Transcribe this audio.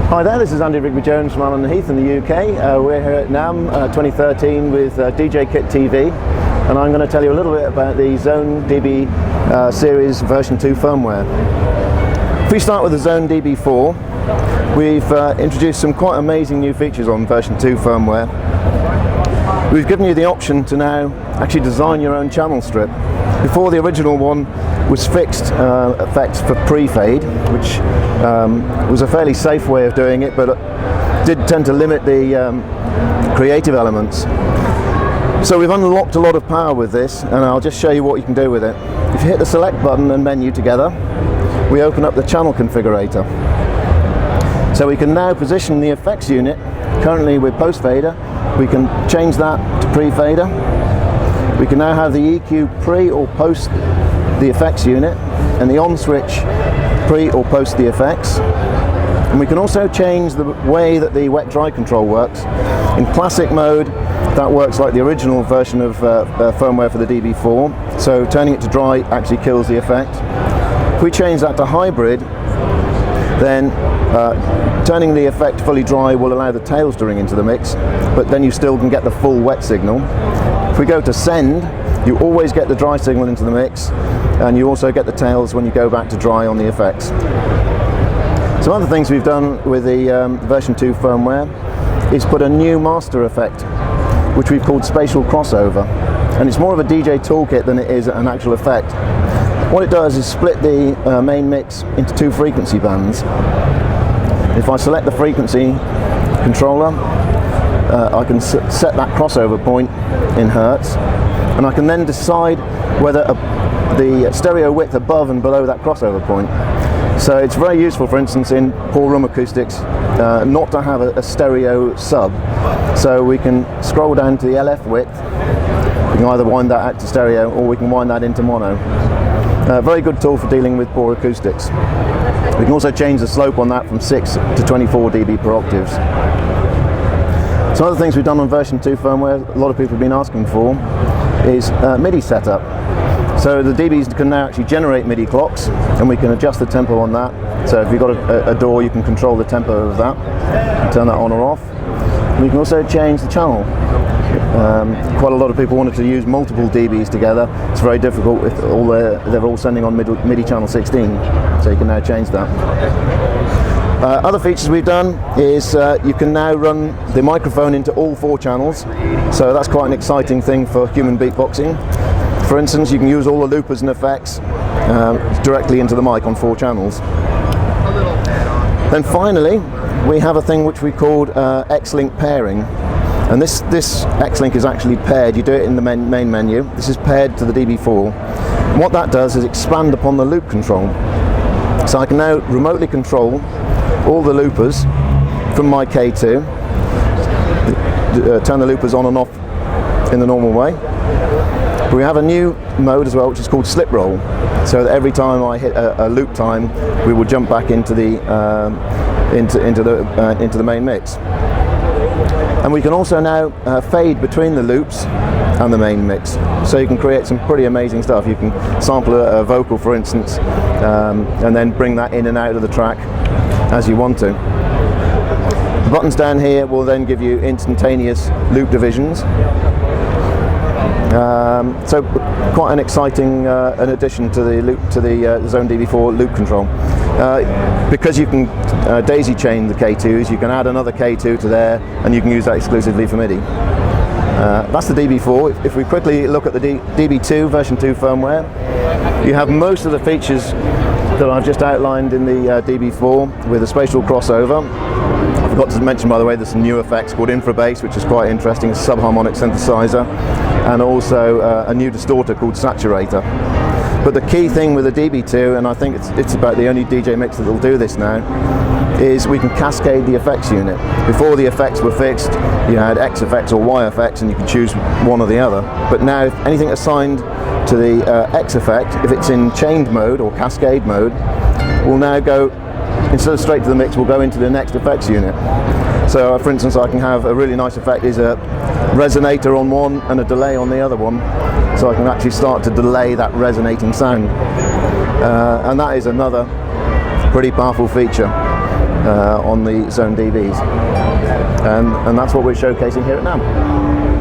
Hi there, this is Andy Rigby Jones from Allen & Heath in the UK. We're here at NAMM 2013 with DJKIT TV, and I'm going to tell you a little bit about the Xone DB series version 2 firmware. If we start with the Xone DB4, we've introduced some quite amazing new features on version 2 firmware. We've given you the option to now actually design your own channel strip. Before, the original one was fixed effects for pre-fade, which was a fairly safe way of doing it, but it did tend to limit the creative elements. So we've unlocked a lot of power with this, and I'll just show you what you can do with it. If you hit the select button and menu together, we open up the channel configurator. So we can now position the effects unit. Currently with post-fader, we can change that to pre-fader. We can now have the EQ pre or post the effects unit, and the on switch pre or post the effects. And we can also change the way that the wet dry control works. In classic mode, that works like the original version of firmware for the DB4, so turning it to dry actually kills the effect. If we change that to hybrid, then turning the effect fully dry will allow the tails to ring into the mix, but then you still can get the full wet signal. If we go to send, you always get the dry signal into the mix, and you also get the tails when you go back to dry on the effects. Some other things we've done with the version 2 firmware is put a new master effect, which we've called Spatial Crossover, and it's more of a DJ toolkit than it is an actual effect. What it does is split the main mix into 2 frequency bands. If I select the frequency controller, I can set that crossover point in Hertz, and I can then decide whether the stereo width above and below that crossover point. So it's very useful, for instance, in poor room acoustics, not to have a stereo sub. So we can scroll down to the LF width. We can either wind that out to stereo, or we can wind that into mono. Very good tool for dealing with poor acoustics. We can also change the slope on that from 6 to 24 dB per octaves. Some other things we've done on version 2 firmware, a lot of people have been asking for, is Midi Setup. So the DBs can now actually generate Midi clocks, and we can adjust the tempo on that. So if you've got a DAW, you can control the tempo of that, and turn that on or off. And you can also change the channel. Quite a lot of people wanted to use multiple DBs together. It's very difficult if they're all sending on MIDI channel 16, so you can now change that. Other features we've done is you can now run the microphone into all 4 channels, so that's quite an exciting thing for human beatboxing. For instance, you can use all the loopers and effects directly into the mic on 4 channels. Then finally, we have a thing which we called X-Link pairing. And this X-Link is actually paired. You do it in the main menu. This is paired to the DB4. And what that does is expand upon the loop control. So I can now remotely control all the loopers from my K2, turn the loopers on and off in the normal way. But we have a new mode as well, which is called slip roll. So that every time I hit a loop time, we will jump back into the main mix. And we can also now fade between the loops and the main mix, so you can create some pretty amazing stuff. You can sample a vocal, for instance, and then bring that in and out of the track as you want to. The buttons down here will then give you instantaneous loop divisions. So quite an exciting an addition to the Xone DB4 loop control. Because you can daisy chain the K2s, you can add another K2 to there, and you can use that exclusively for MIDI. That's the DB4. If we quickly look at the DB2 version 2 firmware, you have most of the features that I've just outlined in the DB4 with a spatial crossover. I forgot to mention, by the way, there's some new effects called infrabass, which is quite interesting, a subharmonic synthesizer, and also a new distorter called saturator. But the key thing with the DB2, and I think it's about the only DJ mix that will do this now, is we can cascade the effects unit. Before, the effects were fixed. You had X effects or Y effects, and you could choose one or the other. But now, if anything assigned to the X effect, if it's in chained mode or cascade mode, will now go, instead of straight to the mix, will go into the next effects unit. So for instance, I can have a really nice effect is a resonator on one and a delay on the other one, so I can actually start to delay that resonating sound, and that is another pretty powerful feature. on the Xone DBs, and that's what we're showcasing here at NAMM.